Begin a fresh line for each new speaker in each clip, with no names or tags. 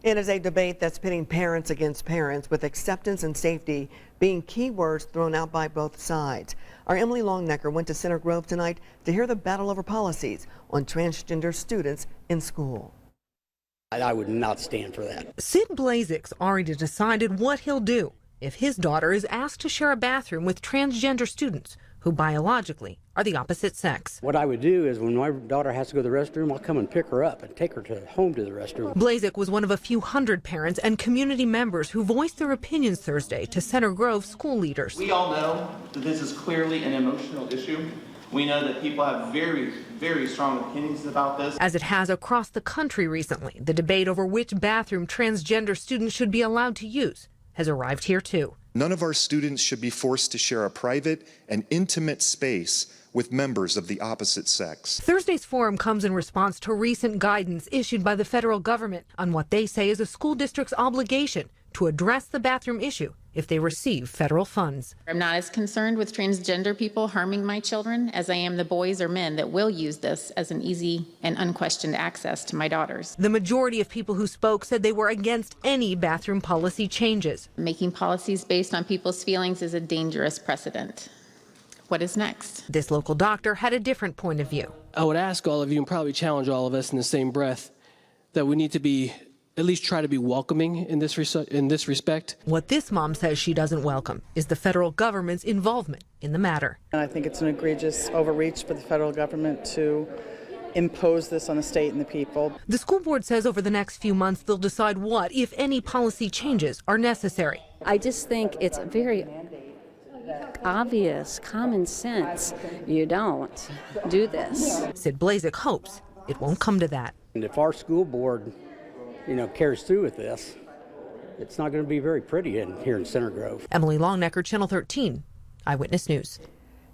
It is a debate that's pitting parents against parents, with acceptance and safety being key words thrown out by both sides. Our Emily Longnecker went to Center Grove tonight to hear the battle over policies on transgender students in school.
I would not stand for that.
Sid Blazek's already decided what he'll do if his daughter is asked to share a bathroom with transgender students who biologically are the opposite sex.
What I would do is when my daughter has to go to the restroom, I'll come and pick her up and take her home to the restroom.
Blazek was one of a few hundred parents and community members who voiced their opinions Thursday to Center Grove school leaders.
We all know that this is clearly an emotional issue. We know that people have very, very strong opinions about this.
As it has across the country recently, the debate over which bathroom transgender students should be allowed to use has arrived here too.
None of our students should be forced to share a private and intimate space with members of the opposite sex.
Thursday's forum comes in response to recent guidance issued by the federal government on what they say is a school district's obligation to address the bathroom issue if they receive federal funds.
I'm not as concerned with transgender people harming my children as I am the boys or men that will use this as an easy and unquestioned access to my daughters.
The majority of people who spoke said they were against any bathroom policy changes.
Making policies based on people's feelings is a dangerous precedent. What is next?
This local doctor had a different point of view.
I would ask all of you and probably challenge all of us in the same breath that we need to be at least try to be welcoming in this respect.
What this mom says she doesn't welcome is the federal government's involvement in the matter.
And I think it's an egregious overreach for the federal government to impose this on the state and the people.
The school board says over the next few months they'll decide what, if any, policy changes are necessary.
I just think it's very obvious, common sense. You don't do this.
Sid Blazek hopes it won't come to that.
And if our school board carries through with this, it's not going to be very pretty here in Center Grove.
Emily Longnecker, Channel 13, Eyewitness News.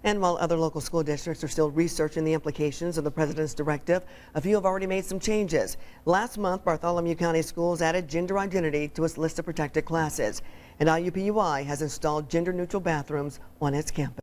And while other local school districts are still researching the implications of the president's directive, a few have already made some changes. Last month, Bartholomew County Schools added gender identity to its list of protected classes, and IUPUI has installed gender-neutral bathrooms on its campus.